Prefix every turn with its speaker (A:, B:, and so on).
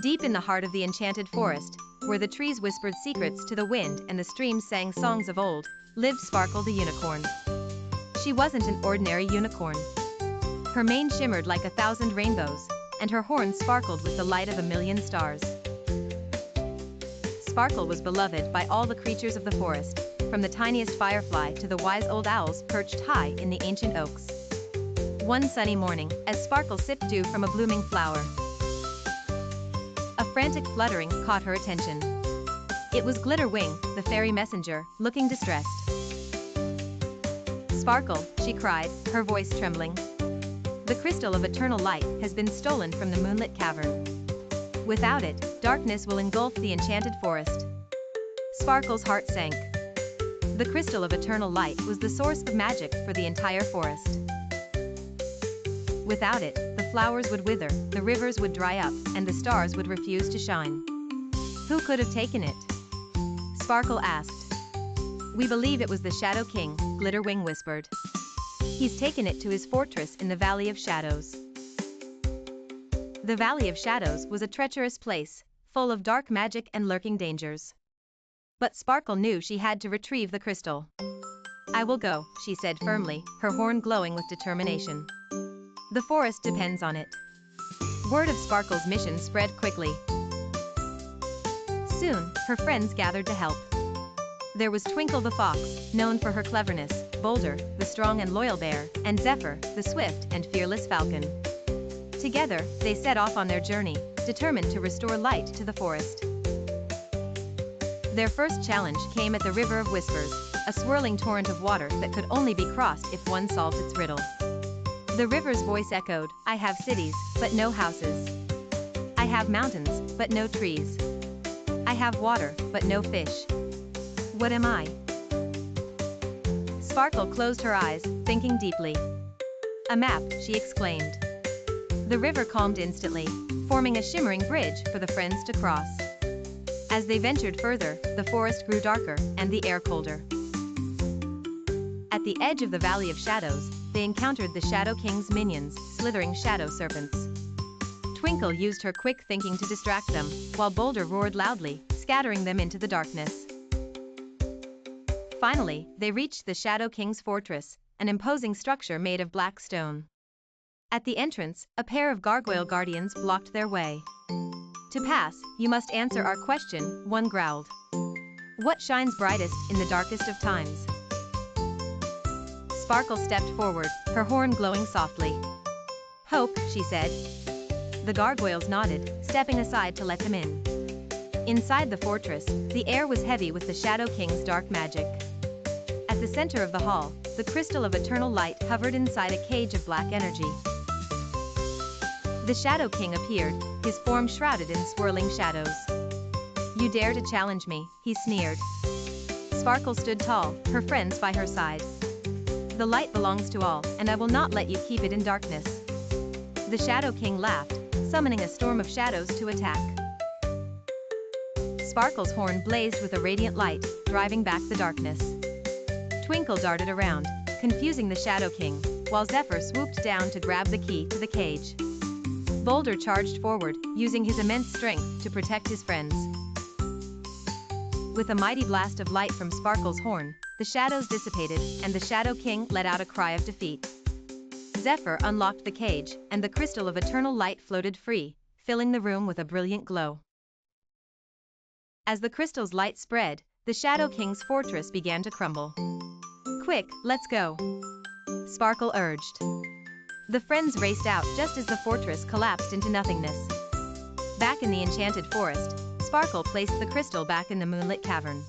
A: Deep in the heart of the enchanted forest, where the trees whispered secrets to the wind and the streams sang songs of old, lived Sparkle the unicorn. She wasn't an ordinary unicorn. Her mane shimmered like 1,000 rainbows, and her horns sparkled with the light of 1,000,000 stars. Sparkle was beloved by all the creatures of the forest, from the tiniest firefly to the wise old owls perched high in the ancient oaks. One sunny morning, as Sparkle sipped dew from a blooming flower, a frantic fluttering caught her attention. It was Glitterwing, the fairy messenger, looking distressed. "Sparkle," she cried, her voice trembling. "The crystal of eternal light has been stolen from the moonlit cavern. Without it, darkness will engulf the enchanted forest." Sparkle's heart sank. The crystal of eternal light was the source of magic for the entire forest. Without it, the flowers would wither, the rivers would dry up, and the stars would refuse to shine. Who could have taken it? Sparkle asked. "We believe it was the Shadow King," Glitterwing whispered. "He's taken it to his fortress in the Valley of Shadows." The Valley of Shadows was a treacherous place, full of dark magic and lurking dangers. But Sparkle knew she had to retrieve the crystal. "I will go," she said firmly, her horn glowing with determination. "The forest depends on it." Word of Sparkle's mission spread quickly. Soon, her friends gathered to help. There was Twinkle the fox, known for her cleverness, Boulder, the strong and loyal bear, and Zephyr, the swift and fearless falcon. Together, they set off on their journey, determined to restore light to the forest. Their first challenge came at the River of Whispers, a swirling torrent of water that could only be crossed if one solved its riddle. The river's voice echoed, "I have cities, but no houses. I have mountains, but no trees. I have water, but no fish. What am I?" Sparkle closed her eyes, thinking deeply. "A map," she exclaimed. The river calmed instantly, forming a shimmering bridge for the friends to cross. As they ventured further, the forest grew darker, and the air colder. At the edge of the Valley of Shadows, they encountered the Shadow King's minions, slithering shadow serpents. Twinkle used her quick thinking to distract them, while Boulder roared loudly, scattering them into the darkness. Finally, they reached the Shadow King's fortress, an imposing structure made of black stone. At the entrance, a pair of gargoyle guardians blocked their way. "To pass, you must answer our question," one growled. "What shines brightest in the darkest of times?" Sparkle stepped forward, her horn glowing softly. "Hope," she said. The gargoyles nodded, stepping aside to let them in. Inside the fortress, the air was heavy with the Shadow King's dark magic. At the center of the hall, the crystal of eternal light hovered inside a cage of black energy. The Shadow King appeared, his form shrouded in swirling shadows. "You dare to challenge me," he sneered. Sparkle stood tall, her friends by her side. "The light belongs to all, and I will not let you keep it in darkness." The Shadow King laughed, summoning a storm of shadows to attack. Sparkle's horn blazed with a radiant light, driving back the darkness. Twinkle darted around, confusing the Shadow King, while Zephyr swooped down to grab the key to the cage. Boulder charged forward, using his immense strength to protect his friends. With a mighty blast of light from Sparkle's horn, the shadows dissipated, and the Shadow King let out a cry of defeat. Zephyr unlocked the cage, and the crystal of eternal light floated free, filling the room with a brilliant glow. As the crystal's light spread, the Shadow King's fortress began to crumble. "Quick, let's go," Sparkle urged. The friends raced out just as the fortress collapsed into nothingness. Back in the enchanted forest, Sparkle placed the crystal back in the moonlit cavern.